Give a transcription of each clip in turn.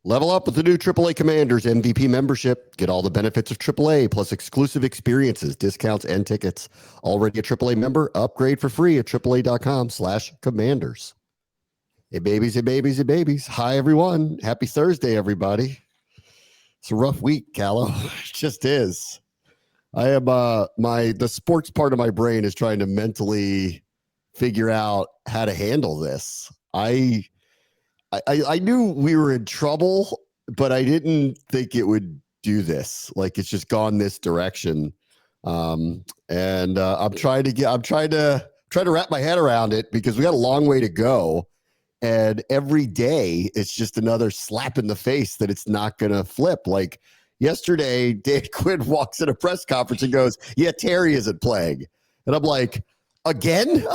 Level up with the new AAA Commanders MVP membership. Get all the benefits of AAA plus exclusive experiences, discounts, and tickets. Already a AAA member? Upgrade for free at AAA.com/commanders. Hey, babies, hey, babies, hey, babies. Hi, everyone. Happy Thursday, everybody. It's a rough week, Callow. It just is. I am the sports part of my brain is trying to mentally figure out how to handle this. I knew we were in trouble, but I didn't think it would do this. Like it's just gone this direction. I'm trying to wrap my head around it because we got a long way to go. And every day it's just another slap in the face that it's not going to flip. Like yesterday, Dan Quinn walks in a press conference and goes, "Yeah, Terry isn't playing." And I'm like, again?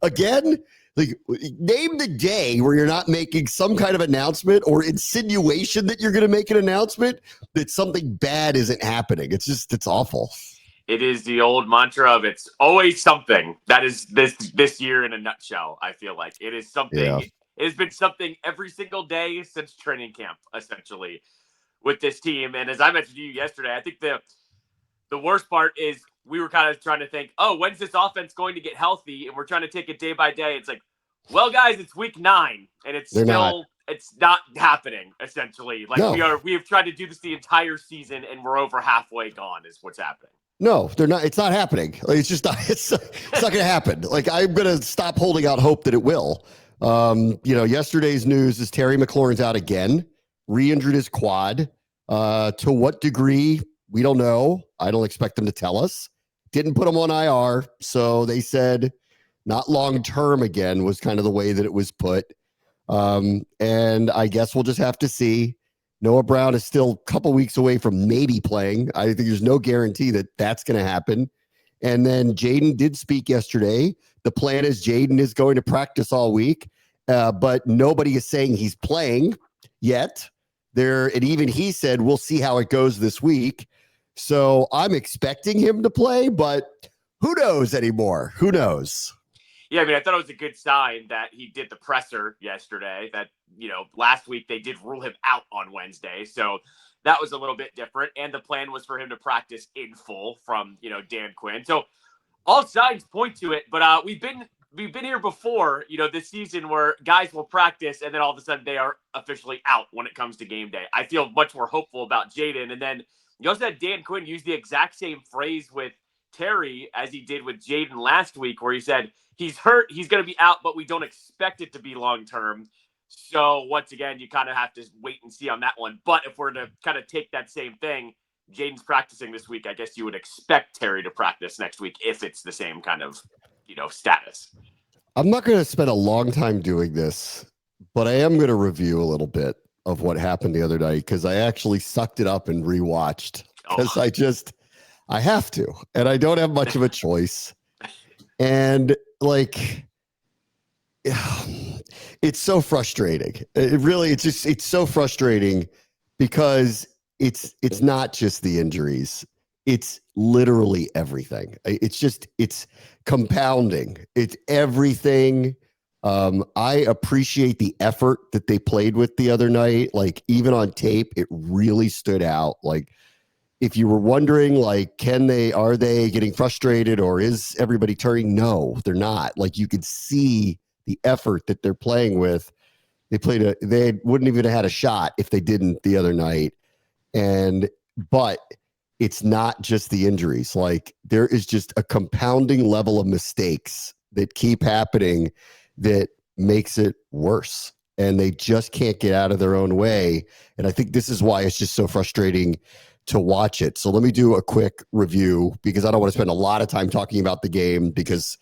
Again? Like, name the day where you're not making some kind of announcement or insinuation that you're going to make an announcement that something bad isn't happening. It's awful. It is the old mantra of it's always something. That is this year in a nutshell, I feel like. It is something. Yeah. It has been something every single day since training camp, essentially, with this team. And as I mentioned to you yesterday, I think the worst part is we were kind of trying to think, oh, when's this offense going to get healthy? And we're trying to take it day by day. It's like, well, guys, it's week 9, and it's not happening, essentially. Like no. we have tried to do this the entire season, and we're over halfway gone is what's happening. No, they're not. It's not happening. Like, it's just not. It's not going to happen. Like I'm going to stop holding out hope that it will. Yesterday's news is Terry McLaurin's out again, re-injured his quad. To what degree, we don't know. I don't expect them to tell us. Didn't put him on IR, so they said not long term again was kind of the way that it was put. And I guess we'll just have to see. Noah Brown is still a couple weeks away from maybe playing. I think there's no guarantee that that's going to happen. And then Jaden did speak yesterday. The plan is Jaden is going to practice all week, but nobody is saying he's playing yet. And even he said, we'll see how it goes this week. So I'm expecting him to play, but who knows anymore? Who knows? Yeah, I mean, I thought it was a good sign that he did the presser yesterday. That, last week they did rule him out on Wednesday. So that was a little bit different. And the plan was for him to practice in full from, Dan Quinn. So all signs point to it. But we've been here before, this season where guys will practice and then all of a sudden they are officially out when it comes to game day. I feel much more hopeful about Jaden. And then you also had Dan Quinn use the exact same phrase with Terry as he did with Jaden last week, where he said he's hurt, he's going to be out, but we don't expect it to be long-term. So once again, you kind of have to wait and see on that one. But if we're to kind of take that same thing, Jaden's practicing this week, I guess you would expect Terry to practice next week if it's the same kind of, status. I'm not going to spend a long time doing this, but I am going to review a little bit of what happened the other night because I actually sucked it up and rewatched because I have to, and I don't have much of a choice. And it's so frustrating. It's so frustrating because it's not just the injuries. It's literally everything. It's compounding. It's everything. I appreciate the effort that they played with the other night. Like even on tape, it really stood out. Like, if you were wondering, are they getting frustrated or is everybody turning? No, they're not. Like you could see the effort that they're playing with. They wouldn't even have had a shot if they didn't the other night. But it's not just the injuries. Like there is just a compounding level of mistakes that keep happening that makes it worse. And they just can't get out of their own way. And I think this is why it's just so frustrating to watch it. So let me do a quick review because I don't want to spend a lot of time talking about the game because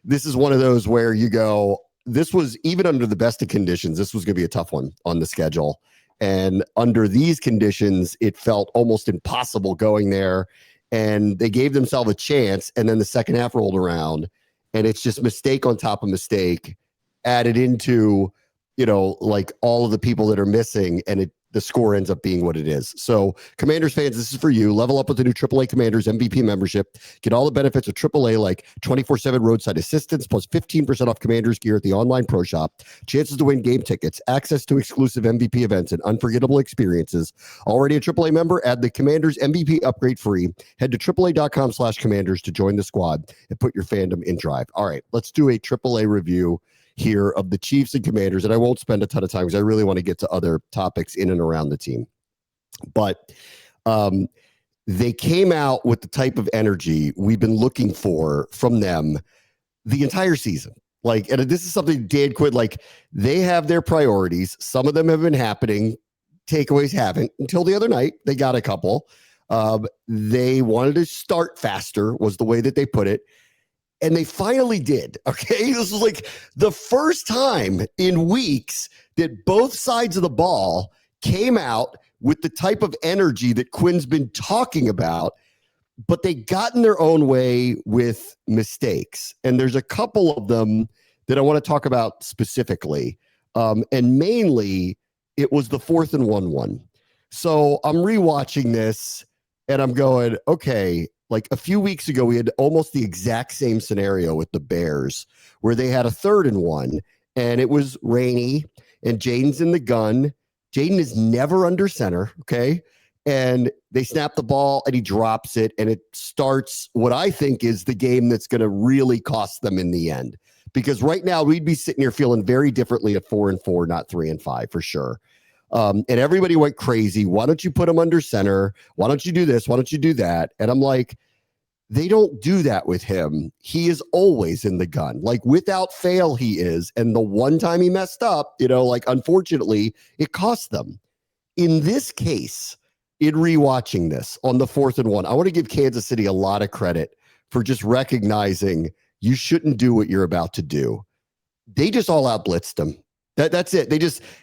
this is one of those where you go, this was even under the best of conditions. This was going to be a tough one on the schedule. And under these conditions, it felt almost impossible going there. And they gave themselves a chance. And then the second half rolled around and it's just mistake on top of mistake added into, all of the people that are missing. And the score ends up being what it is. So Commanders fans, this is for you. Level up with the new AAA Commanders MVP membership. Get all the benefits of AAA like 24/7 roadside assistance plus 15% off Commanders gear at the online pro shop, chances to win game tickets, access to exclusive MVP events, and unforgettable experiences. Already a AAA member? Add the Commanders MVP upgrade free. Head to AAA.com/Commanders to join the squad and put your fandom in drive. All right, let's do a AAA review here of the Chiefs and Commanders, and I won't spend a ton of time because I really want to get to other topics in and around the team. But they came out with the type of energy we've been looking for from them the entire season. Like, and this is something Dan Quinn, like, they have their priorities. Some of them have been happening. Takeaways haven't until the other night. They got a couple. They wanted to start faster was the way that they put it. And they finally did. Okay. This was like the first time in weeks that both sides of the ball came out with the type of energy that Quinn's been talking about, but they got in their own way with mistakes. And there's a couple of them that I want to talk about specifically. And mainly it was the 4th and 1. So I'm rewatching this and I'm going, okay, like a few weeks ago, we had almost the exact same scenario with the Bears where they had a 3rd and 1 and it was rainy and Jaden's in the gun. Jaden is never under center. Okay. And they snap the ball and he drops it. And it starts what I think is the game that's going to really cost them in the end, because right now we'd be sitting here feeling very differently at 4 and 4, not 3 and 5 for sure. And everybody went crazy. Why don't you put him under center? Why don't you do this? Why don't you do that? And I'm like, they don't do that with him. He is always in the gun. Like without fail, he is. And the one time he messed up, like unfortunately, it cost them. In this case, in rewatching this on the 4th and 1, I want to give Kansas City a lot of credit for just recognizing you shouldn't do what you're about to do. They just all out blitzed him. That's it.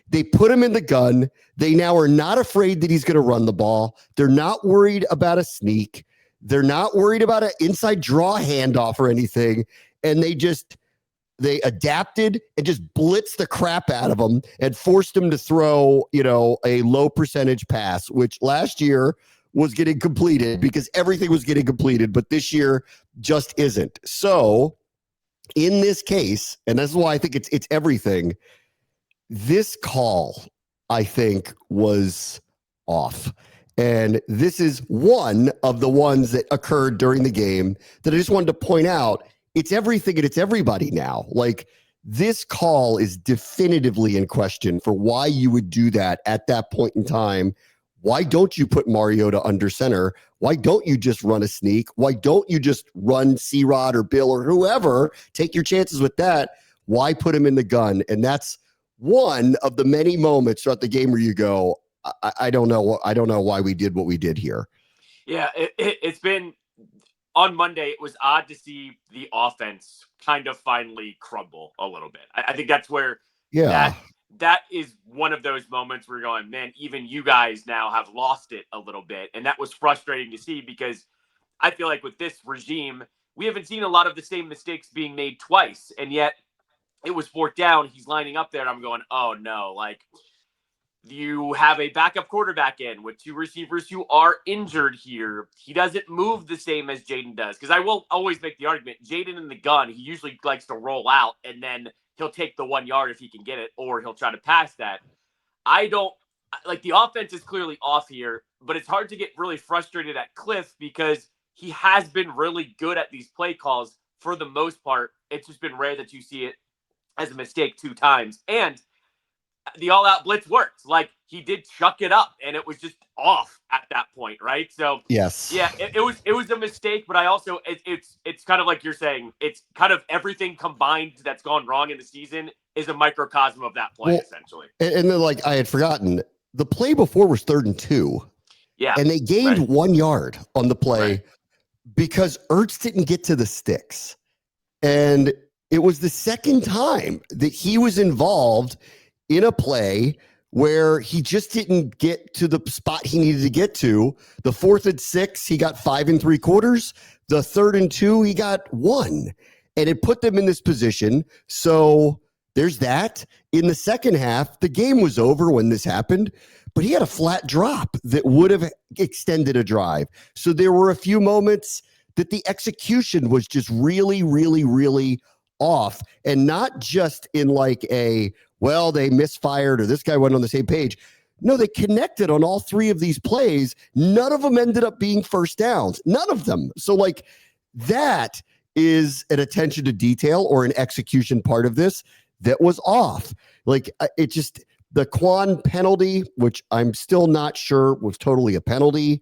They put him in the gun. They now are not afraid that he's going to run the ball. They're not worried about a sneak. They're not worried about an inside draw handoff or anything. And they adapted and just blitzed the crap out of him and forced him to throw, a low percentage pass, which last year was getting completed because everything was getting completed, but this year just isn't. So in this case, and this is why I think it's everything, this call, I think, was off. And this is one of the ones that occurred during the game that I just wanted to point out. It's everything and it's everybody now. Like, this call is definitively in question for why you would do that at that point in time. Why don't you put Mariota under center? Why don't you just run a sneak? Why don't you just run C-Rod or Bill or whoever? Take your chances with that. Why put him in the gun? And that's one of the many moments throughout the game where you go, I don't know why we did what we did here. Yeah, it's been on Monday. It was odd to see the offense kind of finally crumble a little bit. I think that's where that is one of those moments where you're going, man, even you guys now have lost it a little bit. And that was frustrating to see because I feel like with this regime, we haven't seen a lot of the same mistakes being made twice. And yet it was 4th down. He's lining up there. And I'm going, oh no, like you have a backup quarterback in with 2 receivers who are injured here. He doesn't move the same as Jaden does. Because I will always make the argument, Jaden in the gun, he usually likes to roll out and then he'll take the 1 yard if he can get it, or he'll try to pass that. I don't like the offense is clearly off here, but it's hard to get really frustrated at Cliff because he has been really good at these play calls for the most part. It's just been rare that you see it as a mistake 2 times. And the all-out blitz worked. Like, he did chuck it up, and it was just off at that point, right? So, yes, yeah, it was a mistake, but I also it's kind of like you're saying, it's kind of everything combined that's gone wrong in the season is a microcosm of that play, essentially. And then, like, I had forgotten, the play before was 3rd and 2. Yeah, and they gained 1 yard on the play because Ertz didn't get to the sticks, and it was the second time that he was involved in a play where he just didn't get to the spot he needed to get to. The 4th and 6, he got 5 3/4. The 3rd and 2, he got 1. And it put them in this position. So there's that. In the second half, the game was over when this happened, but he had a flat drop that would have extended a drive. So there were a few moments that the execution was just really, really, really off, and not just in like well, they misfired or this guy went on the same page. No, they connected on all three of these plays. None of them ended up being first downs. None of them. So like that is an attention to detail or an execution part of this that was off. Like it just, the Quan penalty, which I'm still not sure was totally a penalty,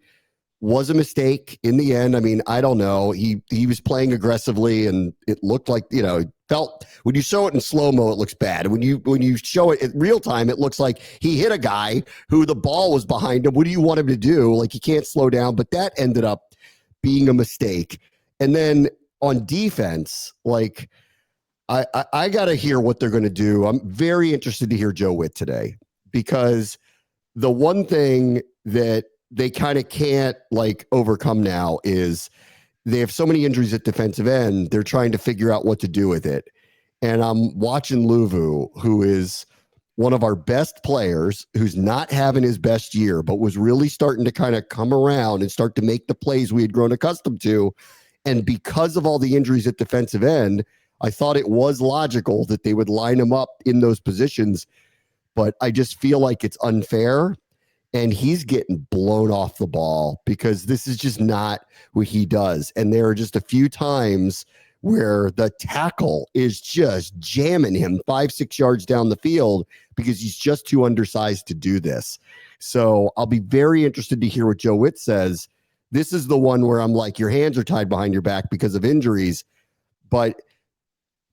was a mistake in the end. I mean, I don't know. He was playing aggressively, and it looked like, it felt, when you show it in slow-mo, it looks bad. When you show it in real time, it looks like he hit a guy who the ball was behind him. What do you want him to do? Like, he can't slow down, but that ended up being a mistake. And then on defense, like, I got to hear what they're going to do. I'm very interested to hear Joe Witt today, because the one thing that they kind of can't like overcome now is they have so many injuries at defensive end. They're trying to figure out what to do with it. And I'm watching Luvu, who is one of our best players, who's not having his best year, but was really starting to kind of come around and start to make the plays we had grown accustomed to. And because of all the injuries at defensive end, I thought it was logical that they would line him up in those positions, but I just feel like it's unfair. And he's getting blown off the ball because this is just not what he does. And there are just a few times where the tackle is just jamming him 5-6 yards down the field because he's just too undersized to do this. So I'll be very interested to hear what Joe Witt says. This is the one where I'm like, your hands are tied behind your back because of injuries. But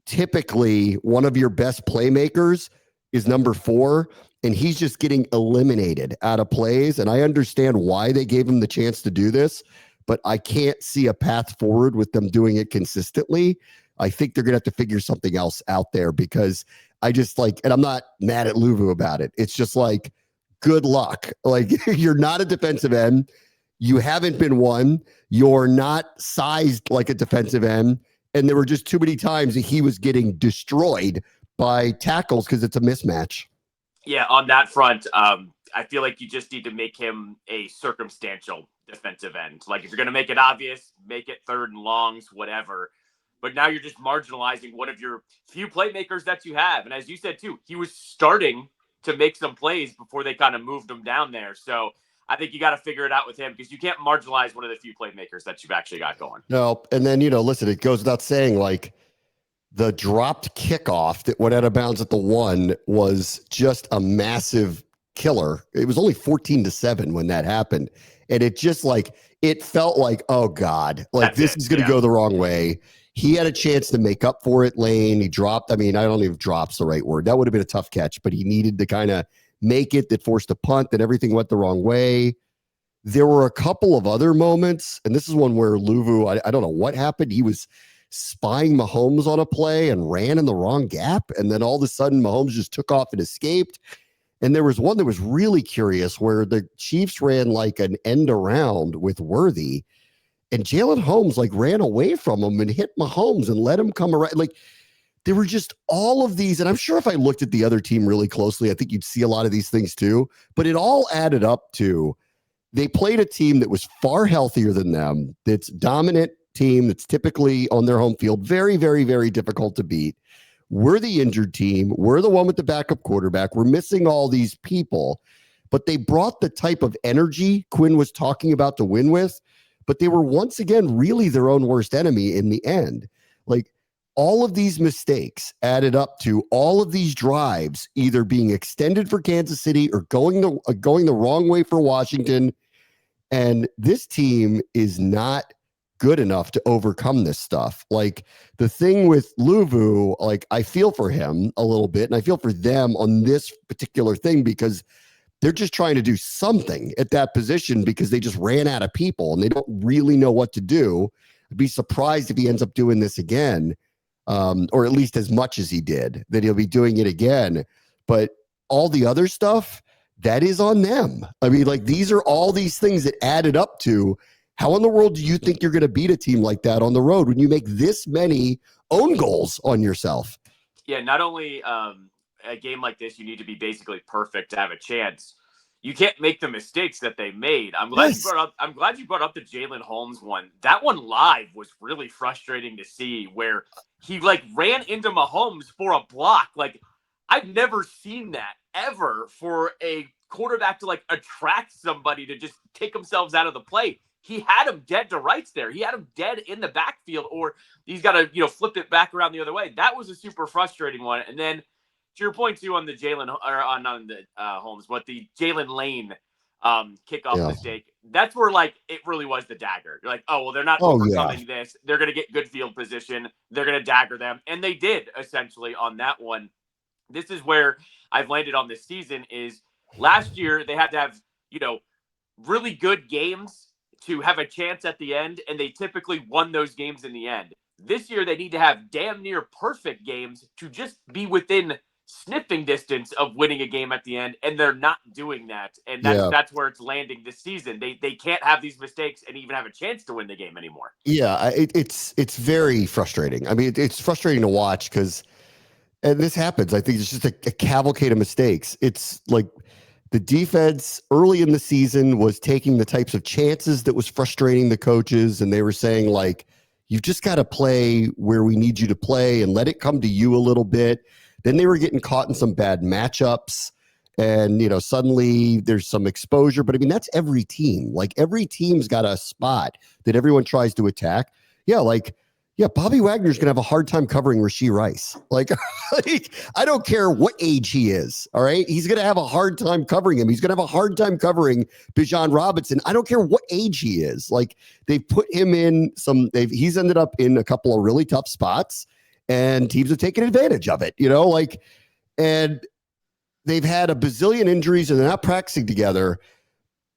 typically, one of your best playmakers is number 4. And he's just getting eliminated out of plays. And I understand why they gave him the chance to do this, but I can't see a path forward with them doing it consistently. I think they're going to have to figure something else out there, because I just like, and I'm not mad at Luvu about it. It's just like, good luck. Like, you're not a defensive end. You haven't been one. You're not sized like a defensive end. And there were just too many times that he was getting destroyed by tackles because it's a mismatch. Yeah, on that front, I feel like you just need to make him a circumstantial defensive end. Like, if you're going to make it obvious, make it third and longs, whatever. But now you're just marginalizing one of your few playmakers that you have. And as you said, too, he was starting to make some plays before they kind of moved him down there. So I think you got to figure it out with him, because you can't marginalize one of the few playmakers that you've actually got going. No, and then, listen, it goes without saying, like, the dropped kickoff that went out of bounds at the 1 was just a massive killer. It was only 14-7 when that happened. And it just like, it felt like, oh God, like this is going to go the wrong way. He had a chance to make up for it, Lane. He dropped. I mean, I don't know if drop's the right word. That would have been a tough catch, but he needed to kind of make it. That forced a punt, that everything went the wrong way. There were a couple of other moments, and this is one where Luvu, I don't know what happened. He was spying Mahomes on a play and ran in the wrong gap. And then all of a sudden, Mahomes just took off and escaped. And there was one that was really curious where the Chiefs ran like an end around with Worthy, and Jalen Holmes like ran away from him and hit Mahomes and let him come around. Like, there were just all of these. And I'm sure if I looked at the other team really closely, I think you'd see a lot of these things too. But it all added up to, they played a team that was far healthier than them, that's dominant team, that's typically on their home field, very, very, very difficult to beat. We're the injured team. We're the one with the backup quarterback. We're missing all these people, but they brought the type of energy Quinn was talking about to win with, but they were once again really their own worst enemy in the end. Like, all of these mistakes added up to all of these drives either being extended for Kansas City or going the wrong way for Washington. And this team is not good enough to overcome this stuff. Like, the thing with Luvu, like, I feel for him a little bit, and I feel for them on this particular thing, because they're just trying to do something at that position because they just ran out of people and they don't really know what to do. I'd be surprised if he ends up doing this again, or at least as much as he did, that he'll be doing it again. But all the other stuff, that is on them. I mean, like, these are all these things that added up to, how in the world do you think you're going to beat a team like that on the road when you make this many own goals on yourself? Yeah, not only a game like this, you need to be basically perfect to have a chance. You can't make the mistakes that they made. I'm glad you Yes. brought up. I'm glad you brought up the Jalen Holmes one. That one live was really frustrating to see, where he like ran into Mahomes for a block. Like I've never seen that ever, for a quarterback to like attract somebody to just take themselves out of the play. He had him dead to rights there. He had him dead in the backfield, or he's got to flip it back around the other way. That was a super frustrating one. And then to your point too on the Jalen or on the Holmes, but the Jalen Lane kickoff Yeah. mistake, that's where like it really was the dagger. You're like, oh well, they're not Oh yeah. overcoming this. They're gonna get good field position. They're gonna dagger them, and they did essentially on that one. This is where I've landed on this season. Is last year they had to have really good games to have a chance at the end, and they typically won those games in the end. This year, they need to have damn near perfect games to just be within sniffing distance of winning a game at the end, and they're not doing that. And Yeah. that's where it's landing this season. They can't have these mistakes and even have a chance to win the game anymore. Yeah. It's very frustrating. I mean, it's frustrating to watch because, and this happens, I think it's just a cavalcade of mistakes. It's like the defense early in the season was taking the types of chances that was frustrating the coaches. And they were saying like, you've just got to play where we need you to play and let it come to you a little bit. Then they were getting caught in some bad matchups, and suddenly there's some exposure. But I mean, that's every team. Like every team's got a spot that everyone tries to attack. Yeah, Bobby Wagner's gonna have a hard time covering Rashee Rice. Like I don't care what age he is. All right, he's gonna have a hard time covering him. He's gonna have a hard time covering Bijan Robinson. I don't care what age he is. Like they've put him in some. He's ended up in a couple of really tough spots, and teams have taken advantage of it. And they've had a bazillion injuries, and they're not practicing together.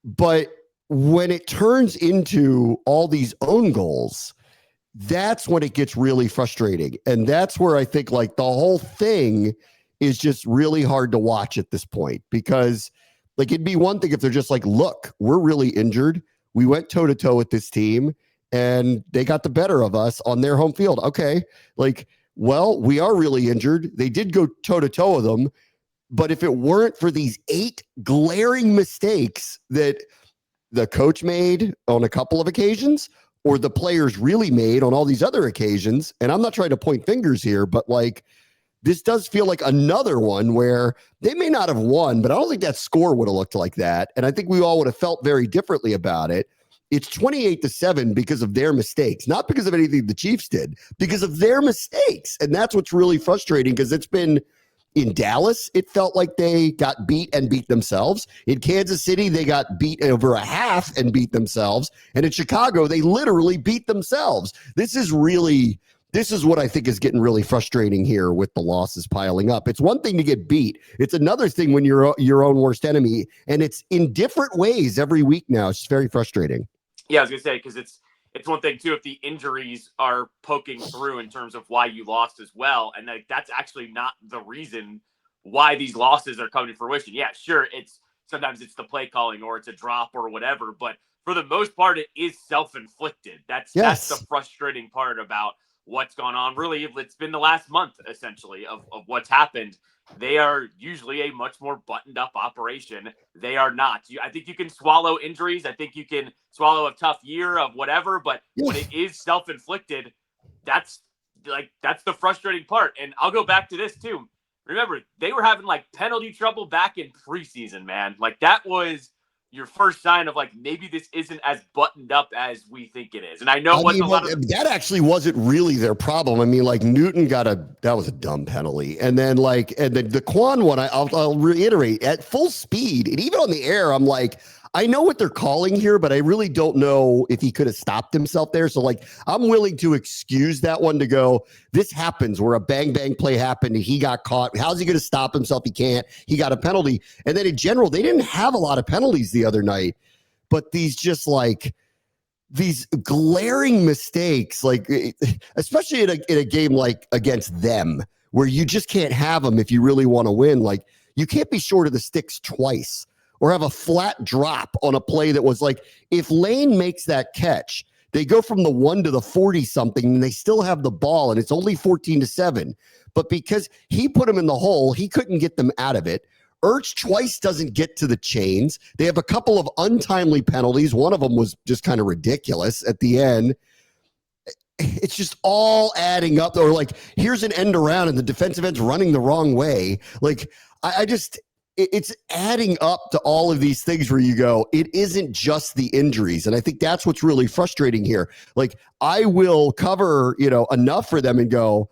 But when it turns into all these own goals, that's when it gets really frustrating. And that's where I think like the whole thing is just really hard to watch at this point, because like it'd be one thing if they're just like, look, we're really injured. We went toe to toe with this team and they got the better of us on their home field. Okay. Like, well, we are really injured. They did go toe to toe with them. But if it weren't for these 8 glaring mistakes that the coach made on a couple of occasions, or the players really made on all these other occasions, and I'm not trying to point fingers here, but like this does feel like another one where they may not have won, but I don't think that score would have looked like that. And I think we all would have felt very differently about it. It's 28-7 because of their mistakes, not because of anything the Chiefs did, because of their mistakes. And that's what's really frustrating, because it's been in Dallas, it felt like they got beat and beat themselves. In Kansas City, they got beat over a half and beat themselves. And in Chicago, they literally beat themselves. This is what I think is getting really frustrating here with the losses piling up. It's one thing to get beat. It's another thing when you're your own worst enemy. And it's in different ways every week now. It's just very frustrating. Yeah, I was going to say, because it's one thing too if the injuries are poking through in terms of why you lost as well, and that's actually not the reason why these losses are coming to fruition. Yeah, sure, sometimes it's the play calling or it's a drop or whatever, but for the most part it is self-inflicted. That's the frustrating part about what's gone on. Really, it's been the last month essentially of what's happened. They are usually a much more buttoned up operation. They are not. I think you can swallow injuries. I think you can swallow a tough year of whatever, but when it is self-inflicted, that's the frustrating part. And I'll go back to this too. Remember, they were having like penalty trouble back in preseason, man. Like that was your first sign of like maybe this isn't as buttoned up as we think it is. And I know that actually wasn't really their problem. I mean, like Newton that was a dumb penalty, and then the Quan one, I'll reiterate, at full speed and even on the air, I'm like, I know what they're calling here, but I really don't know if he could have stopped himself there. So like, I'm willing to excuse that one to go, this happens where a bang play happened and he got caught. How's he going to stop himself? He can't. He got a penalty. And then in general, they didn't have a lot of penalties the other night, but these glaring mistakes, like especially in a game like against them, where you just can't have them if you really want to win. Like you can't be short of the sticks twice or have a flat drop on a play that was like, if Lane makes that catch, They go from the 1 to the 40 something, and they still have the ball, and it's only 14-7. But because he put them in the hole, he couldn't get them out of it. Ertz twice doesn't get to the chains. They have a couple of untimely penalties. One of them was just kind of ridiculous at the end. It's just all adding up. Or like, here's an end around and the defensive end's running the wrong way. Like, it's adding up to all of these things where you go, it isn't just the injuries. And I think that's what's really frustrating here. Like, I will cover, enough for them and go,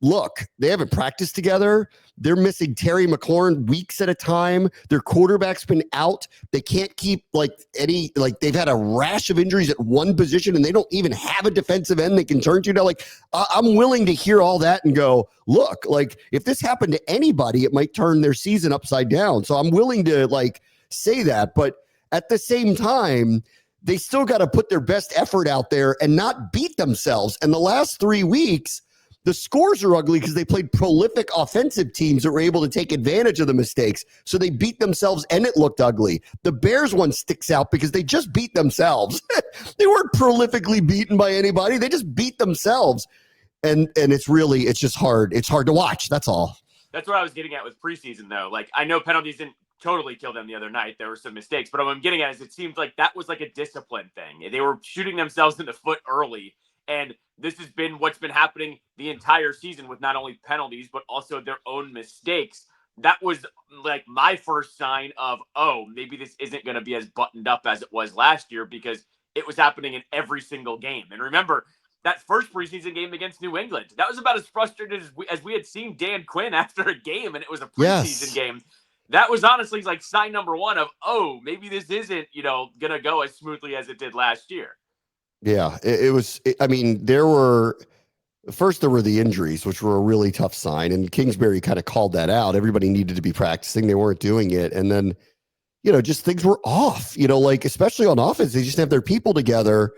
look, they haven't practiced together. They're missing Terry McLaurin weeks at a time. Their quarterback's been out. They can't keep they've had a rash of injuries at one position, and they don't even have a defensive end they can turn to. Now, I'm willing to hear all that and go, look, like, if this happened to anybody, it might turn their season upside down. So I'm willing to say that. But at the same time, they still got to put their best effort out there and not beat themselves. And the last 3 weeks, the scores are ugly because they played prolific offensive teams that were able to take advantage of the mistakes. So they beat themselves and it looked ugly. The Bears one sticks out because they just beat themselves. They weren't prolifically beaten by anybody. They just beat themselves. And it's just hard. It's hard to watch. That's all. That's what I was getting at with preseason, though. Like, I know penalties didn't totally kill them the other night. There were some mistakes. But what I'm getting at is it seems like that was like a discipline thing. They were shooting themselves in the foot early. And this has been what's been happening the entire season with not only penalties, but also their own mistakes. That was like my first sign of, oh, maybe this isn't going to be as buttoned up as it was last year, because it was happening in every single game. And remember, that first preseason game against New England, that was about as frustrated as we had seen Dan Quinn after a game, and it was a preseason game. That was honestly like sign number one of, oh, maybe this isn't, going to go as smoothly as it did last year. Yeah, it was. There were the injuries, which were a really tough sign. And Kingsbury kind of called that out. Everybody needed to be practicing. They weren't doing it. And then, just things were off, especially on offense. They just have their people together.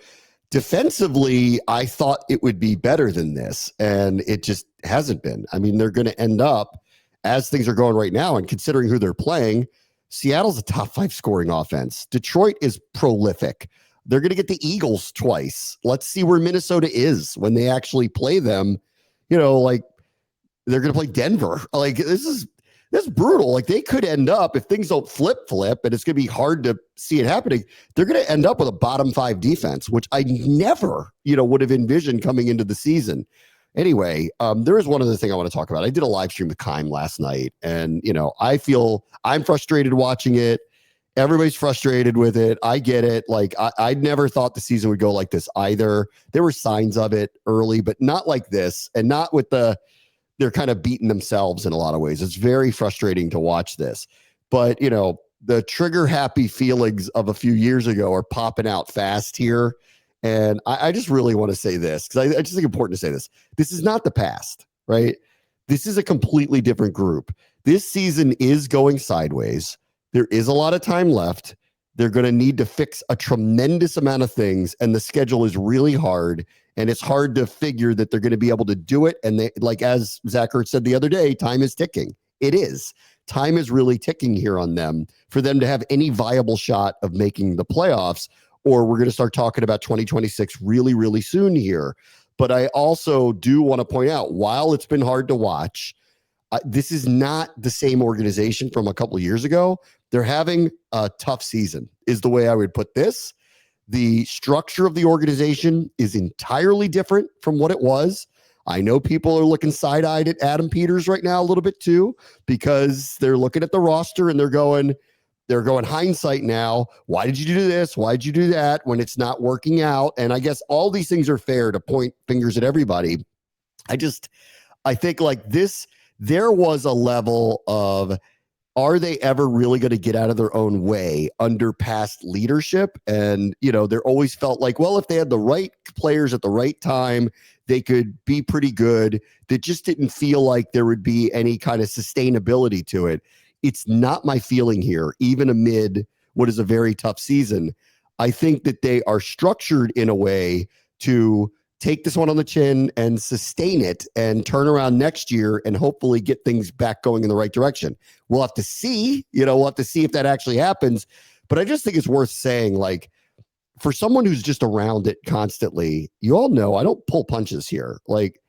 Defensively, I thought it would be better than this. And it just hasn't been. They're going to end up, as things are going right now, and considering who they're playing, Seattle's a top 5 scoring offense. Detroit is prolific. They're going to get the Eagles twice. Let's see where Minnesota is when they actually play them. They're going to play Denver. This is brutal. They could end up, if things don't flip, and it's going to be hard to see it happening, they're going to end up with a bottom 5 defense, which I never, would have envisioned coming into the season. Anyway, there is one other thing I want to talk about. I did a live stream with Keim last night, and, I feel I'm frustrated watching it. Everybody's frustrated with it. I get it. I never thought the season would go like this either. There were signs of it early, but not like this, and not with they're kind of beating themselves in a lot of ways. It's very frustrating to watch this. But, the trigger happy feelings of a few years ago are popping out fast here. And I just really want to say this, because I just think it's important to say this. This is not the past, right? This is a completely different group. This season is going sideways. There is a lot of time left. They're going to need to fix a tremendous amount of things, and the schedule is really hard, and it's hard to figure that they're going to be able to do it. And they, as Zach Ertz said the other day, time is ticking. It is. Time is really ticking here on them for them to have any viable shot of making the playoffs, or we're going to start talking about 2026 really, really soon here. But I also do want to point out, while it's been hard to watch, this is not the same organization from a couple of years ago. They're having a tough season, is the way I would put this. The structure of the organization is entirely different from what it was. I know people are looking side-eyed at Adam Peters right now a little bit too, because they're looking at the roster and they're going hindsight now. Why did you do this? Why did you do that when it's not working out? And I guess all these things are fair to point fingers at everybody. I think this, there was a level of, are they ever really going to get out of their own way under past leadership? And, they're always felt like, well, if they had the right players at the right time, they could be pretty good. That just didn't feel like there would be any kind of sustainability to it. It's not my feeling here, even amid what is a very tough season. I think that they are structured in a way to take this one on the chin and sustain it and turn around next year and hopefully get things back going in the right direction. We'll have to see, we'll have to see if that actually happens. But I just think it's worth saying, for someone who's just around it constantly, you all know I don't pull punches here. Like,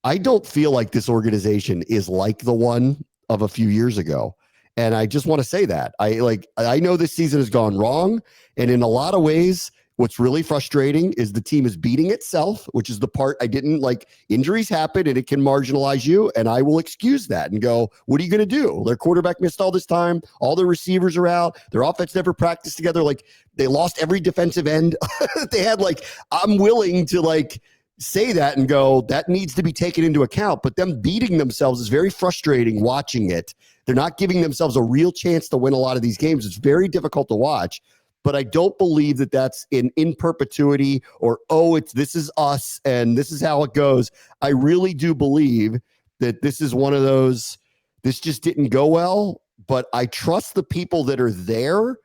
I don't feel like this organization is like the one of a few years ago. And I just want to say that. I know this season has gone wrong. And in a lot of ways, what's really frustrating is the team is beating itself, which is the part I didn't like. Injuries happen and it can marginalize you. And I will excuse that and go, what are you going to do? Their quarterback missed all this time. All their receivers are out. Their offense never practiced together. Like, they lost every defensive end. They had I'm willing to say that and go, that needs to be taken into account. But them beating themselves is very frustrating watching it. They're not giving themselves a real chance to win a lot of these games. It's very difficult to watch. But I don't believe that that's in perpetuity or, this is us and this is how it goes. I really do believe that this is one of those, this just didn't go well, but I trust the people that are there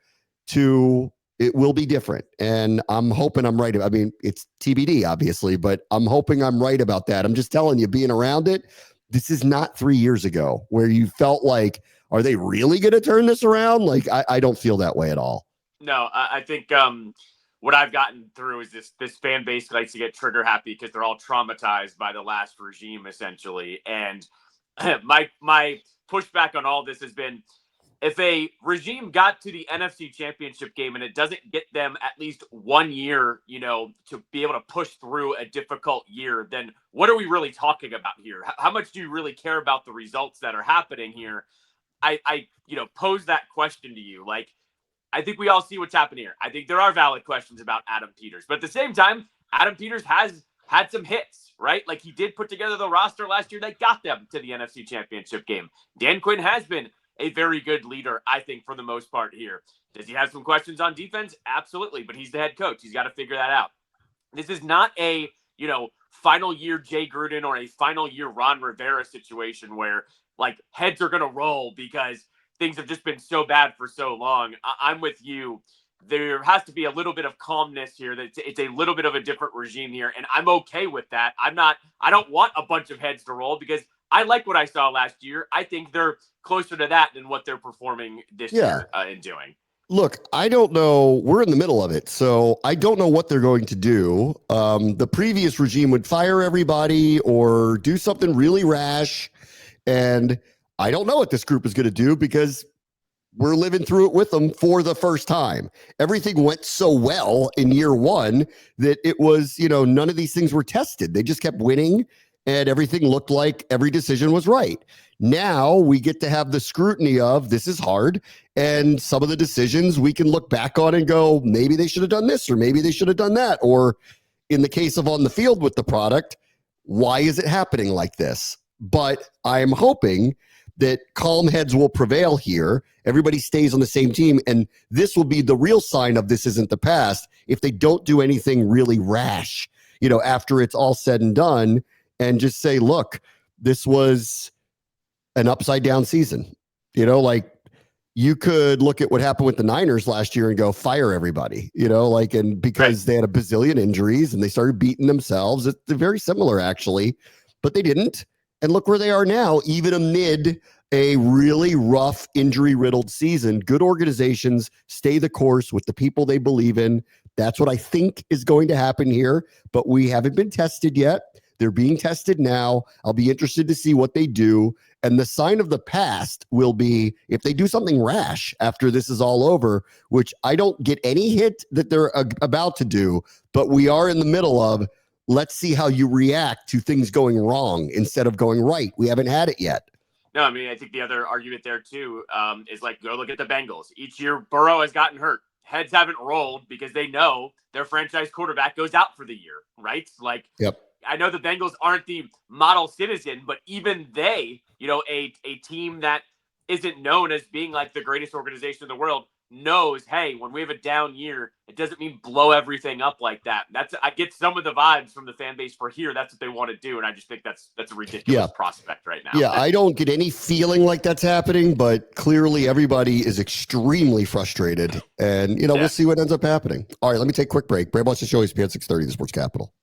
it will be different. And I'm hoping I'm right. I mean, it's TBD, obviously, but I'm hoping I'm right about that. I'm just telling you, being around it, this is not 3 years ago where you felt like, are they really going to turn this around? I don't feel that way at all. No, I think what I've gotten through is this fan base likes to get trigger happy because they're all traumatized by the last regime, essentially. And my pushback on all this has been, if a regime got to the NFC Championship game and it doesn't get them at least 1 year, to be able to push through a difficult year, then what are we really talking about here? How much do you really care about the results that are happening here? I pose that question to you. I think we all see what's happening here. I think there are valid questions about Adam Peters, but at the same time, Adam Peters has had some hits, right? He did put together the roster last year that got them to the NFC Championship game. Dan Quinn has been a very good leader, I think, for the most part here. Does he have some questions on defense? Absolutely, but he's the head coach. He's got to figure that out. This is not a, final year Jay Gruden or a final year Ron Rivera situation where heads are going to roll because things have just been so bad for so long. I'm with you. There has to be a little bit of calmness here. That it's a little bit of a different regime here, and I'm okay with that. I don't want a bunch of heads to roll because I like what I saw last year. I think they're closer to that than what they're performing this year in doing. Look, I don't know. We're in the middle of it, so I don't know what they're going to do. The previous regime would fire everybody or do something really rash, and I don't know what this group is going to do because we're living through it with them for the first time. Everything went so well in year one that it was, none of these things were tested. They just kept winning and everything looked like every decision was right. Now we get to have the scrutiny of this is hard. And some of the decisions we can look back on and go, maybe they should have done this or maybe they should have done that. Or in the case of on the field with the product, why is it happening like this? But I'm hoping that calm heads will prevail here. Everybody stays on the same team. And this will be the real sign of this isn't the past if they don't do anything really rash, after it's all said and done, and just say, look, this was an upside down season. You could look at what happened with the Niners last year and go fire everybody, and because they had a bazillion injuries and they started beating themselves. It's very similar actually, but they didn't. And look where they are now, even amid a really rough, injury-riddled season. Good organizations stay the course with the people they believe in. That's what I think is going to happen here, but we haven't been tested yet. They're being tested now. I'll be interested to see what they do. And the sign of the past will be if they do something rash after this is all over, which I don't get any hint that they're about to do, but we are in the middle of. Let's see how you react to things going wrong instead of going right. We haven't had it yet. No, I mean, I think the other argument there, too, is go look at the Bengals. Each year, Burrow has gotten hurt. Heads haven't rolled because they know their franchise quarterback goes out for the year, right? Yep. I know the Bengals aren't the model citizen, but even they, a team that isn't known as being the greatest organization in the world, knows, hey, when we have a down year, it doesn't mean blow everything up like that. I get some of the vibes from the fan base for here. That's what they want to do, and I just think that's a ridiculous prospect right now. Yeah, I don't get any feeling like that's happening, but clearly everybody is extremely frustrated, and we'll see what ends up happening. All right, let me take a quick break. Bram watch the show. ESPN 630, the Sports Capital.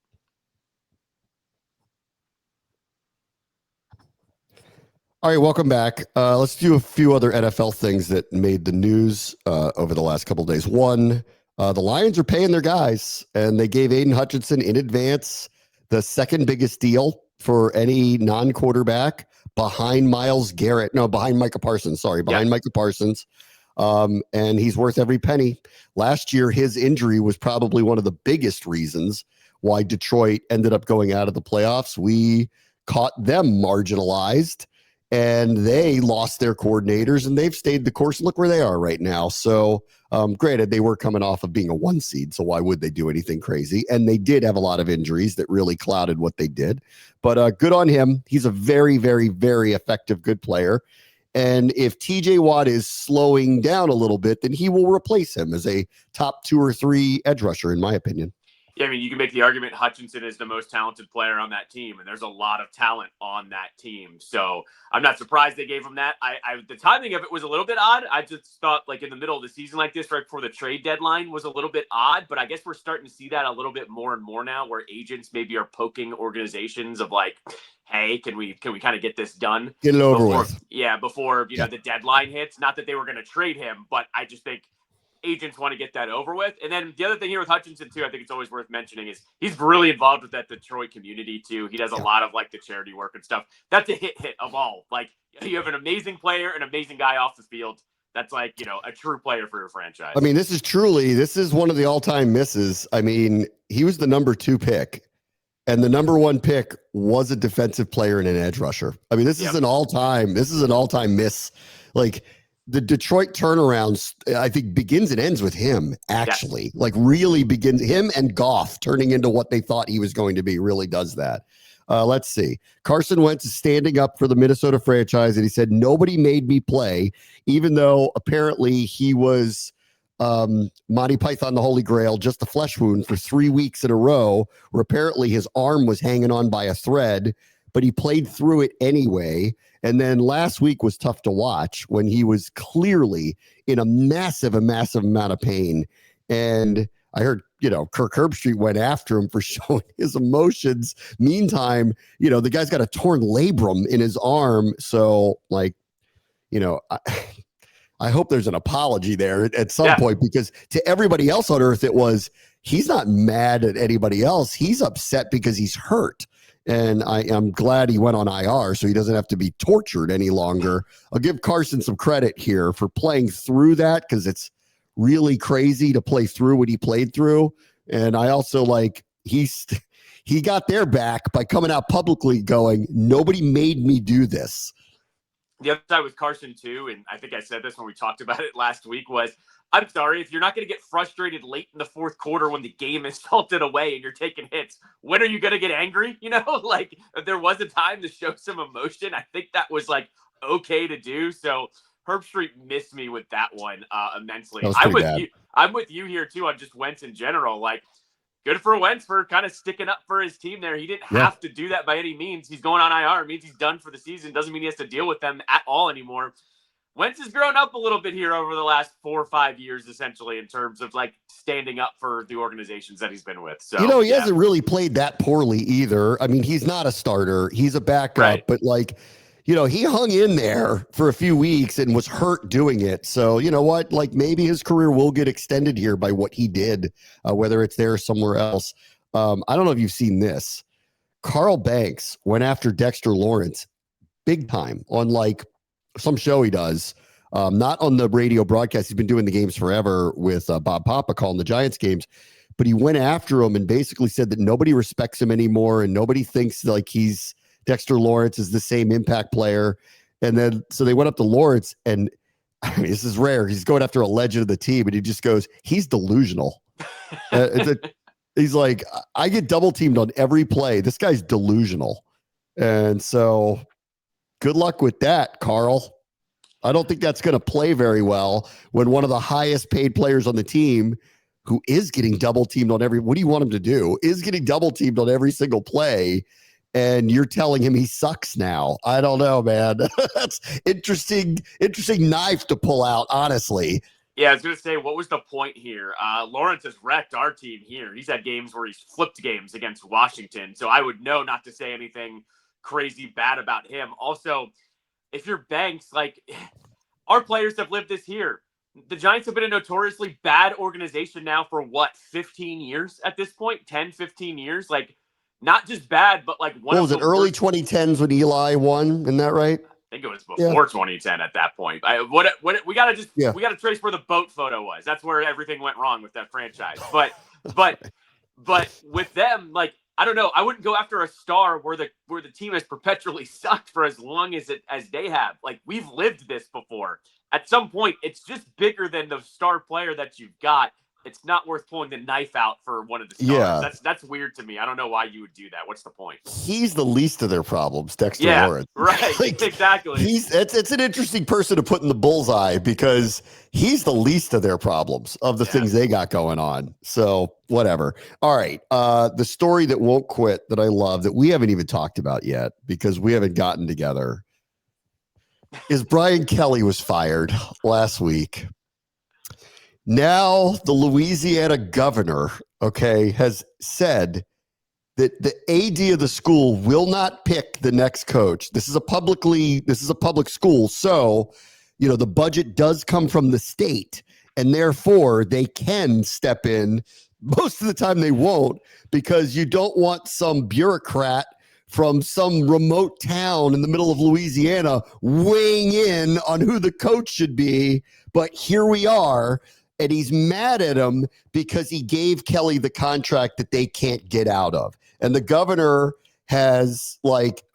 All right, welcome back. Let's do a few other NFL things that made the news over the last couple of days. One, The Lions are paying their guys, and they gave Aiden Hutchinson in advance the second biggest deal for any non-quarterback behind Myles Garrett. No, behind Micah Parsons. Sorry, behind Micah Parsons. And he's worth every penny. Last year, his injury was probably one of the biggest reasons why Detroit ended up going out of the playoffs. We caught them marginalized, and they lost their coordinators, and they've stayed the course. Look where they are right now. So, granted, they were coming off of being a 1 seed, so why would they do anything crazy? And they did have a lot of injuries that really clouded what they did. But good on him. He's a very, very, very effective, good player. And if TJ Watt is slowing down a little bit, then he will replace him as a top 2 or 3 edge rusher, in my opinion. Yeah, I mean, you can make the argument Hutchinson is the most talented player on that team, and there's a lot of talent on that team. So I'm not surprised they gave him that. The timing of it was a little bit odd. I just thought, like, in the middle of the season like this, right before the trade deadline, was a little bit odd. But I guess we're starting to see that a little bit more and more now, where agents maybe are poking organizations of like, hey, can we kind of get this done? Get it over with. Yeah, before you know the deadline hits. Not that they were going to trade him, but I just think agents want to get that over with. And then the other thing here with Hutchinson too, I think it's always worth mentioning, is he's really involved with that Detroit community too. He does a lot of like the charity work and stuff. That's a hit of all. Like, you have an amazing player, an amazing guy off the field. That's like, you know, a true player for your franchise. I mean, this is one of the all-time misses. I mean, he was the number 2 pick, and the number 1 pick was a defensive player and an edge rusher. I mean, this is an all-time miss. Like, the Detroit turnarounds, I think, begins and ends with him, actually. Yes. Like, really begins, him and Goff turning into what they thought he was going to be, really does that. Let's see. Carson Wentz is standing up for the Minnesota franchise, and he said, nobody made me play, even though apparently he was Monty Python, the Holy Grail, just a flesh wound for 3 weeks in a row, where apparently his arm was hanging on by a thread, but he played through it anyway. And then last week was tough to watch when he was clearly in a massive amount of pain. And I heard, Kirk Herbstreit went after him for showing his emotions. Meantime, the guy's got a torn labrum in his arm. So, like, I hope there's an apology there at some point, because to everybody else on earth, it was, he's not mad at anybody else. He's upset because he's hurt. And I'm glad he went on IR so he doesn't have to be tortured any longer. I'll give Carson some credit here for playing through that, because it's really crazy to play through what he played through. And I also he got their back by coming out publicly going, nobody made me do this. The other side with Carson too, and I think I said this when we talked about it last week, was, I'm sorry, if you're not going to get frustrated late in the fourth quarter when the game is salted away and you're taking hits, when are you going to get angry? Like, if there was a time to show some emotion, I think that was like okay to do. So Herbstreit missed me with that one immensely. I'm with you here too on just Wentz in general. Like, good for Wentz for kind of sticking up for his team there. He didn't have to do that by any means. He's going on IR. It means he's done for the season. Doesn't mean he has to deal with them at all anymore. Wentz has grown up a little bit here over the last 4 or 5 years, essentially, in terms of like standing up for the organizations that he's been with. So, he hasn't really played that poorly either. I mean, he's not a starter. He's a backup, but like, he hung in there for a few weeks and was hurt doing it. So, you know what? Like, maybe his career will get extended here by what he did, whether it's there or somewhere else. I don't know if you've seen this. Carl Banks went after Dexter Lawrence big time on like some show he does, not on the radio broadcast. He's been doing the games forever with Bob Papa calling the Giants games, but he went after him and basically said that nobody respects him anymore and nobody thinks like Dexter Lawrence is the same impact player. And then, so they went up to Lawrence, and I mean, this is rare. He's going after a legend of the team, and he just goes, he's delusional. He's like, I get double teamed on every play. This guy's delusional. And so good luck with that, Carl. I don't think that's going to play very well when one of the highest paid players on the team, who is getting double teamed on what do you want him to do? Is getting double teamed on every single play. And you're telling him he sucks now. I don't know, man. That's interesting knife to pull out, honestly. Yeah, I was going to say, what was the point here? Lawrence has wrecked our team here. He's had games where he's flipped games against Washington. So I would know not to say anything crazy bad about him. Also, if you're Banks, like, our players have lived this here. the Giants have been a notoriously bad organization now for what, 15 years at this point? 10, 15 years? Like, not just bad, but like one What of was the it, early worst. 2010s when Eli won? Isn't that right? I think it was before 2010 at that point. We gotta trace where the boat photo was. That's where everything went wrong with that franchise. But with them, like, I don't know. I wouldn't go after a star where the team has perpetually sucked for as long as they have. Like, we've lived this before. At some point, it's just bigger than the star player that you've got. It's not worth pulling the knife out for one of the stars. Yeah. That's weird to me. I don't know why you would do that. What's the point? He's the least of their problems, Dexter Lawrence. Right. Like, exactly. It's an interesting person to put in the bullseye because he's the least of their problems of the things they got going on. So whatever. All right. The story that won't quit that I love that we haven't even talked about yet because we haven't gotten together is Brian Kelly was fired last week. Now the Louisiana governor, has said that the AD of the school will not pick the next coach. This is a public school. So, the budget does come from the state and therefore they can step in. Most of the time they won't because you don't want some bureaucrat from some remote town in the middle of Louisiana weighing in on who the coach should be. But here we are. And he's mad at him because he gave Kelly the contract that they can't get out of. And the governor has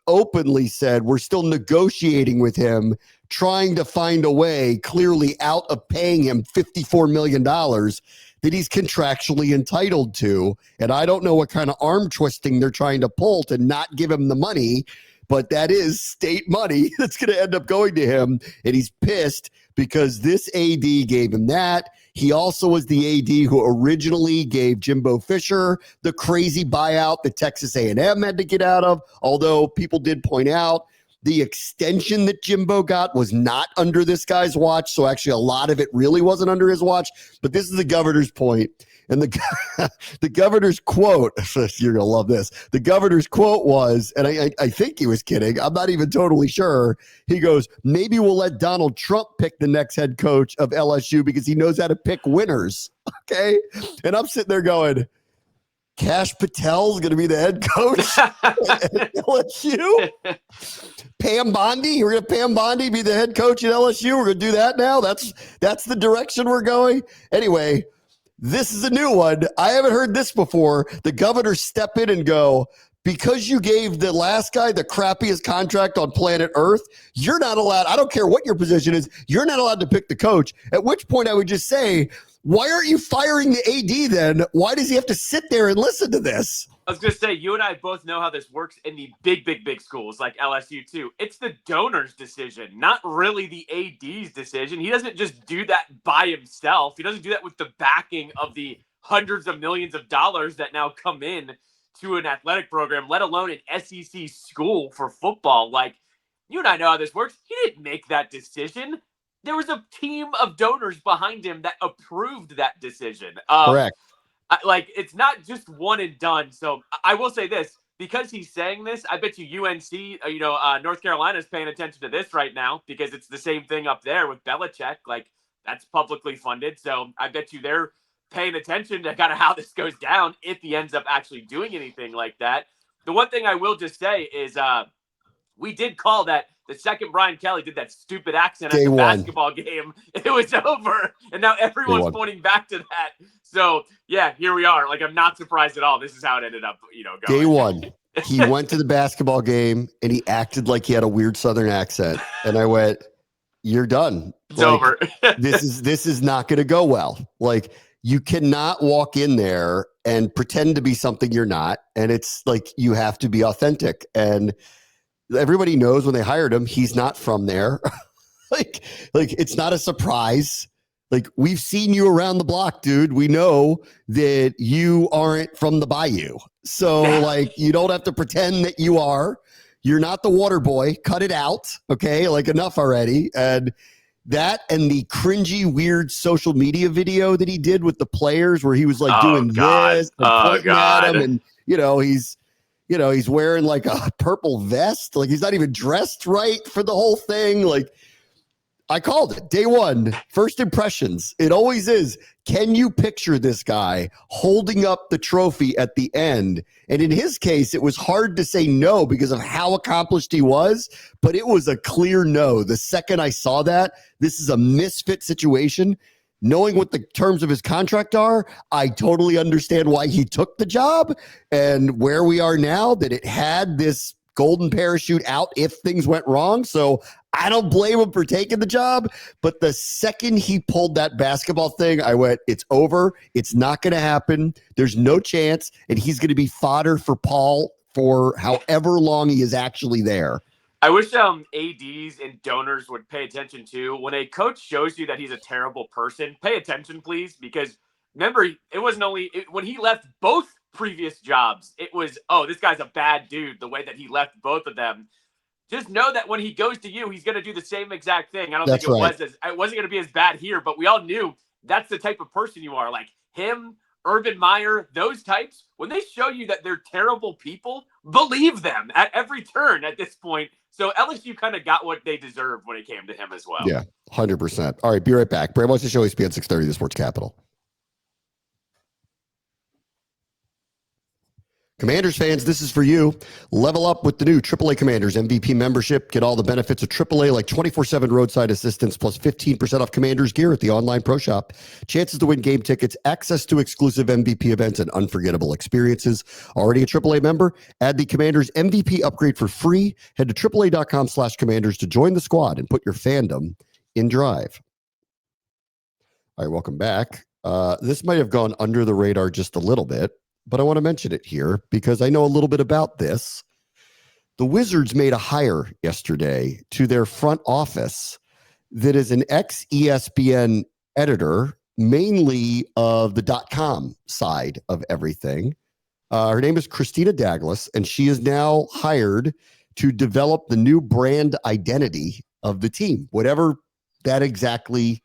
openly said, we're still negotiating with him, trying to find a way clearly out of paying him $54 million that he's contractually entitled to. And I don't know what kind of arm twisting they're trying to pull to not give him the money, but that is state money that's going to end up going to him. And he's pissed because this AD gave him that. He also was the AD who originally gave Jimbo Fisher the crazy buyout that Texas A&M had to get out of, although people did point out the extension that Jimbo got was not under this guy's watch, so actually a lot of it really wasn't under his watch. But this is the governor's point. And the governor's quote, you're going to love this. The governor's quote was, and I think he was kidding. I'm not even totally sure. He goes, maybe we'll let Donald Trump pick the next head coach of LSU because he knows how to pick winners. Okay. And I'm sitting there going, Cash Patel's going to be the head coach at LSU? Pam Bondi? We're going to Pam Bondi be the head coach at LSU? We're going to do that now? That's the direction we're going? Anyway, this is a new one. I haven't heard this before. The governor step in and go, because you gave the last guy the crappiest contract on planet Earth, you're not allowed. I don't care what your position is. You're not allowed to pick the coach. At which point I would just say, why aren't you firing the AD then? Why does he have to sit there and listen to this? I was going to say, you and I both know how this works in the big schools like LSU too. It's the donor's decision, not really the AD's decision. He doesn't just do that by himself. He doesn't do that with the backing of the hundreds of millions of dollars that now come in to an athletic program, let alone an SEC school for football. Like, you and I know how this works. He didn't make that decision. There was a team of donors behind him that approved that decision. Correct. It's not just one and done. So I will say this, because he's saying this, I bet you UNC, North Carolina is paying attention to this right now because it's the same thing up there with Belichick. Like, that's publicly funded. So I bet you they're paying attention to kind of how this goes down if he ends up actually doing anything like that. The one thing I will just say is we did call that the second Brian Kelly did that stupid accent at the basketball game, it was over. And now everyone's pointing back to that. So, yeah, here we are. Like, I'm not surprised at all. This is how it ended up, going. Day one, he went to the basketball game and he acted like he had a weird Southern accent. And I went, you're done. It's over. this is not going to go well. Like, you cannot walk in there and pretend to be something you're not. And it's like, you have to be authentic. And everybody knows when they hired him, he's not from there. like it's not a surprise. Like, we've seen you around the block, dude. We know that you aren't from the bayou. So you don't have to pretend that you are. You're not the water boy. Cut it out. Okay. Enough already. And that and the cringy, weird social media video that he did with the players where he was doing this and pointing at him. And, he's wearing a purple vest. He's not even dressed right for the whole thing. I called it day one. First impressions. It always is. Can you picture this guy holding up the trophy at the end? And in his case, it was hard to say no because of how accomplished he was, but it was a clear no. The second I saw that, this is a misfit situation. Knowing what the terms of his contract are, I totally understand why he took the job and where we are now, that it had this golden parachute out if things went wrong. So I don't blame him for taking the job. But the second he pulled that basketball thing, I went, it's over. It's not going to happen. There's no chance. And he's going to be fodder for Paul for however long he is actually there. I wish ADs and donors would pay attention to when a coach shows you that he's a terrible person. Pay attention, please, because remember, it wasn't only when he left both previous jobs, it was, oh, this guy's a bad dude, the way that he left both of them. Just know that when he goes to you, he's going to do the same exact thing. I don't think it wasn't going to be as bad here, but we all knew that's the type of person you are. Like him, Urban Meyer, those types, when they show you that they're terrible people, believe them at every turn at this point. So LSU kind of got what they deserved when it came to him as well. Yeah, 100%. All right, be right back. Bram wants to show ESPN 630, the Sports Capital. Commanders fans, this is for you. Level up with the new AAA Commanders MVP membership. Get all the benefits of AAA like 24/7 roadside assistance plus 15% off Commanders gear at the online pro shop. Chances to win game tickets, access to exclusive MVP events, and unforgettable experiences. Already a AAA member? Add the Commanders MVP upgrade for free. Head to AAA.com/Commanders to join the squad and put your fandom in drive. All right, welcome back. This might have gone under the radar just a little bit, but I want to mention it here because I know a little bit about this. The Wizards made a hire yesterday to their front office that is an ex-ESPN editor, mainly of the .com side of everything. Her name is Christina Douglas, and she is now hired to develop the new brand identity of the team, whatever that exactly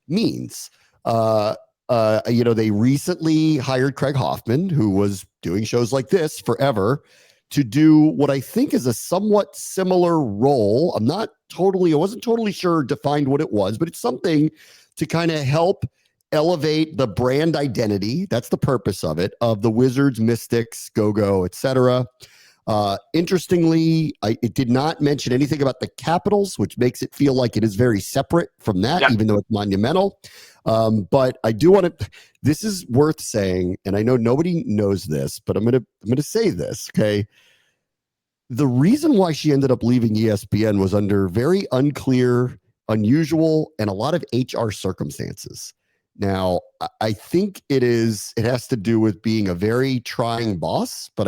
means. They recently hired Craig Hoffman, who was doing shows like this forever, to do what I think is a somewhat similar role. I wasn't totally sure defined what it was, but it's something to kind of help elevate the brand identity. That's the purpose of it, of the Wizards, Mystics, Go-Go, etc. Interestingly, it did not mention anything about the Capitals, which makes it feel like it is very separate from that, even though it's monumental. But I do want to, this is worth saying, and I know nobody knows this, but I'm going to say this. Okay. The reason why she ended up leaving ESPN was under very unclear, unusual, and a lot of HR circumstances. Now, I think it has to do with being a very trying boss, but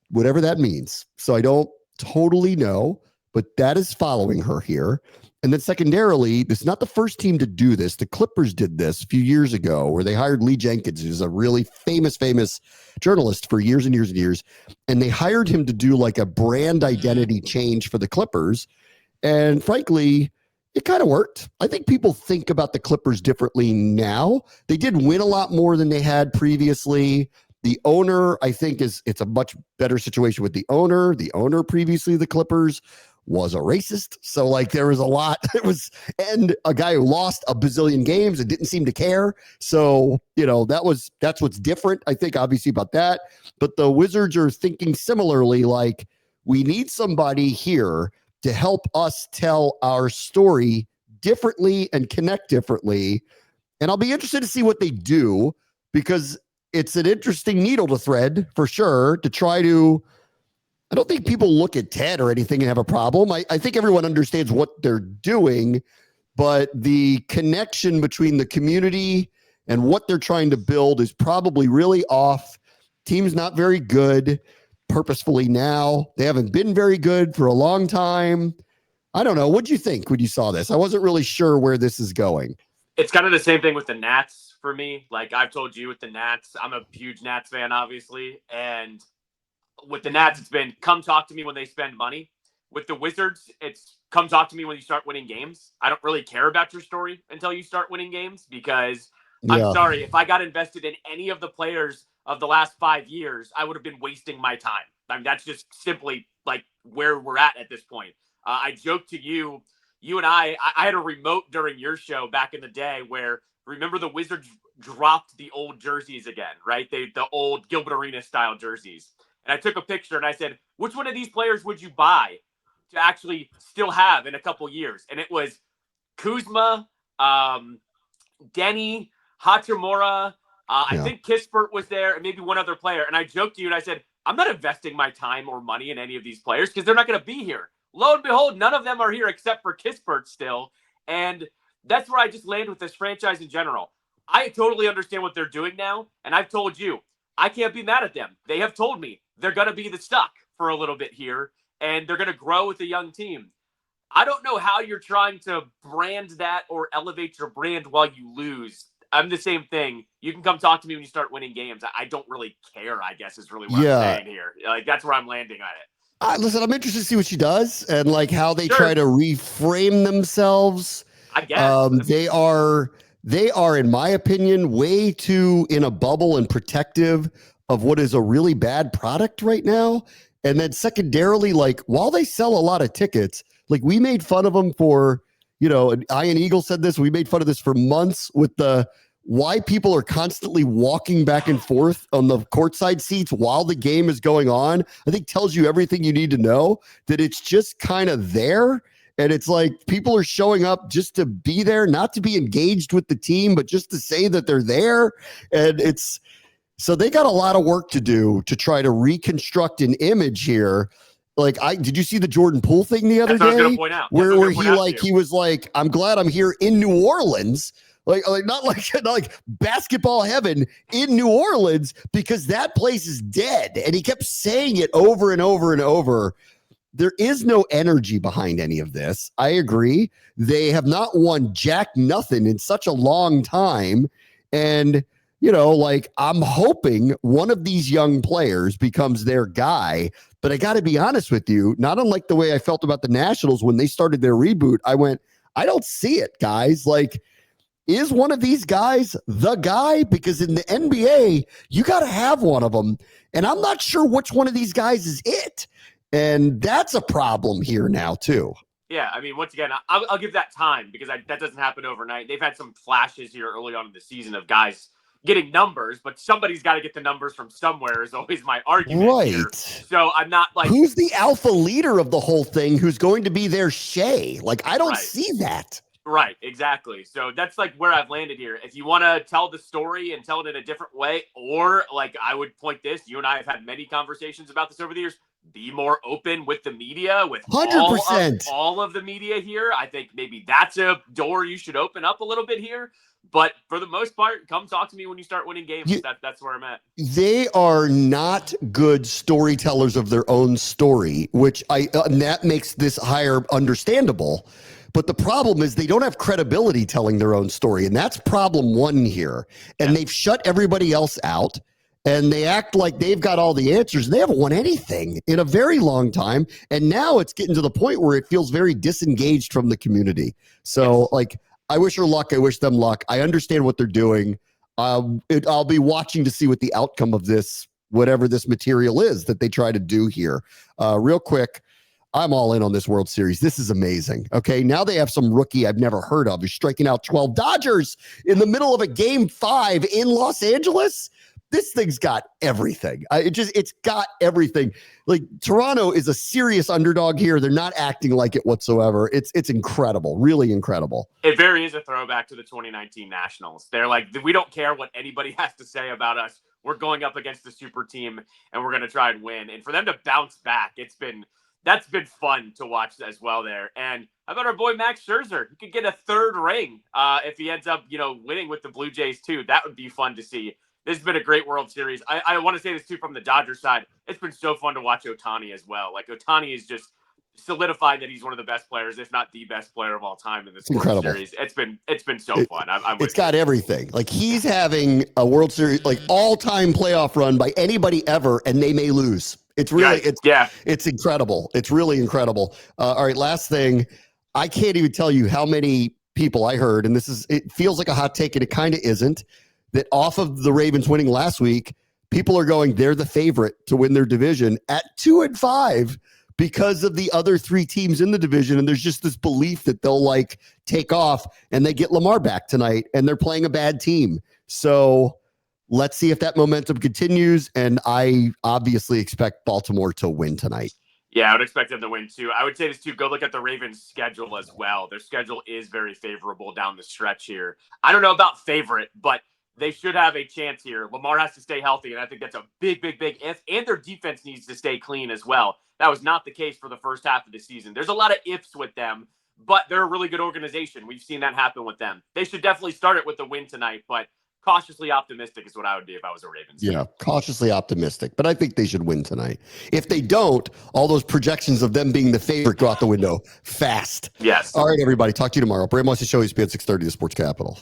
whatever that means. So I don't totally know, but that is following her here. And then secondarily, this is not the first team to do this. The Clippers did this a few years ago where they hired Lee Jenkins, who's a really famous journalist for years and years and years. And they hired him to do like a brand identity change for the Clippers. And frankly, it kind of worked. I think people think about the Clippers differently now. They did win a lot more than they had previously. The owner, I think, it's a much better situation with the owner. The owner previously, the Clippers, was a racist. So like there was a lot. And a guy who lost a bazillion games and didn't seem to care. So, that's what's different, I think, obviously, about that. But the Wizards are thinking similarly, like, we need somebody here to help us tell our story differently and connect differently. And I'll be interested to see what they do, because it's an interesting needle to thread for sure to try to, I don't think people look at Ted or anything and have a problem. I think everyone understands what they're doing, but the connection between the community and what they're trying to build is probably really off. Team's not very good purposefully now. They haven't been very good for a long time. I don't know. What'd you think when you saw this? I wasn't really sure where this is going. It's kind of the same thing with the Nats for me. Like I've told you with the Nats, I'm a huge Nats fan, obviously. And with the Nats, it's been come talk to me when they spend money. With the Wizards, it's come talk to me when you start winning games. I don't really care about your story until you start winning games, because I'm sorry, if I got invested in any of the players of the last 5 years, I would have been wasting my time. I mean, that's just simply like where we're at this point. I joked to you you and I had a remote during your show back in the day where, remember, the Wizards dropped the old jerseys again, right? The old Gilbert Arenas style jerseys. And I took a picture and I said, which one of these players would you buy to actually still have in a couple years? And it was Kuzma, Denny, Hachimura. I think Kispert was there, and maybe one other player. And I joked to you and I said, I'm not investing my time or money in any of these players because they're not going to be here. Lo and behold, none of them are here except for Kispert still. And that's where I just land with this franchise in general. I totally understand what they're doing now. And I've told you, I can't be mad at them. They have told me they're going to be the stuck for a little bit here, and they're going to grow with a young team. I don't know how you're trying to brand that or elevate your brand while you lose. I'm the same thing. You can come talk to me when you start winning games. I don't really care, I guess, is really what I'm saying here. Like, that's where I'm landing on it. Listen, I'm interested to see what she does and like how they try to reframe themselves. I guess they are, in my opinion, way too in a bubble and protective of what is a really bad product right now. And then secondarily, like, while they sell a lot of tickets, like, we made fun of them for, Ian Eagle said this, we made fun of this for months with why people are constantly walking back and forth on the courtside seats while the game is going on. I think tells you everything you need to know, that it's just kind of there. And it's like people are showing up just to be there, not to be engaged with the team, but just to say that they're there. And so they got a lot of work to do to try to reconstruct an image here. Like, did you see the Jordan Poole thing the other day? Where he was like, I'm glad I'm here in New Orleans. Like not like basketball heaven in New Orleans, because that place is dead. And he kept saying it over and over and over. There is no energy behind any of this. I agree. They have not won jack nothing in such a long time. And, I'm hoping one of these young players becomes their guy. But I got to be honest with you, not unlike the way I felt about the Nationals when they started their reboot, I went, I don't see it, guys. Like, is one of these guys the guy? Because in the NBA, you got to have one of them. And I'm not sure which one of these guys is it. And that's a problem here now, too. Yeah, I mean, once again, I'll give that time because that doesn't happen overnight. They've had some flashes here early on in the season of guys getting numbers, but somebody's got to get the numbers from somewhere is always my argument. Right. Here. So I'm not like... Who's the alpha leader of the whole thing who's going to be their Shea? Like, I don't see that. Right, exactly. So that's like where I've landed here. If you want to tell the story and tell it in a different way, or like I would point this, you and I have had many conversations about this over the years, be more open with the media, with 100%. all of the media here. I think maybe that's a door you should open up a little bit here. But for the most part, come talk to me when you start winning games. That's where I'm at. They are not good storytellers of their own story, which and that makes this hire understandable. But the problem is they don't have credibility telling their own story. And that's problem one here. And they've shut everybody else out. And they act like they've got all the answers. They haven't won anything in a very long time. And now it's getting to the point where it feels very disengaged from the community. So, I wish her luck. I wish them luck. I understand what they're doing. I'll be watching to see what the outcome of this, whatever this material is that they try to do here. Real quick, I'm all in on this World Series. This is amazing. Okay, now they have some rookie I've never heard of who's striking out 12 Dodgers in the middle of a Game 5 in Los Angeles. This thing's got everything. It's got everything. Like, Toronto is a serious underdog here. They're not acting like it whatsoever. It's incredible, really incredible. It very is a throwback to the 2019 Nationals. They're like, we don't care what anybody has to say about us. We're going up against the super team, and we're going to try and win. And for them to bounce back, that's been fun to watch as well there. And how about our boy Max Scherzer? He could get a third ring if he ends up, winning with the Blue Jays too. That would be fun to see. This has been a great World Series. I want to say this too from the Dodgers side. It's been so fun to watch Ohtani as well. Like, Ohtani is just solidified that he's one of the best players, if not the best player of all time in this World Series. It's been so fun. It's got everything. Like, he's having a World Series, like, all-time playoff run by anybody ever, and they may lose. It's really, it's incredible. It's really incredible. All right, last thing. I can't even tell you how many people I heard, and it feels like a hot take, and it kind of isn't, that off of the Ravens winning last week, people are going, they're the favorite to win their division at 2-5. because of the other 3 teams in the division. And there's just this belief that they'll like take off and they get Lamar back tonight and they're playing a bad team. So let's see if that momentum continues. And I obviously expect Baltimore to win tonight. Yeah, I would expect them to win too. I would say this too. Go look at the Ravens' schedule as well. Their schedule is very favorable down the stretch here. I don't know about favorite, but they should have a chance here. Lamar has to stay healthy, and I think that's a big, big, big if. And their defense needs to stay clean as well. That was not the case for the first half of the season. There's a lot of ifs with them, but they're a really good organization. We've seen that happen with them. They should definitely start it with the win tonight, but cautiously optimistic is what I would be if I was a Ravens fan. Yeah, cautiously optimistic, but I think they should win tonight. If they don't, all those projections of them being the favorite go out the window fast. Yes. All right, everybody. Talk to you tomorrow. Bram wants to show you ESPN 630, the Sports Capital.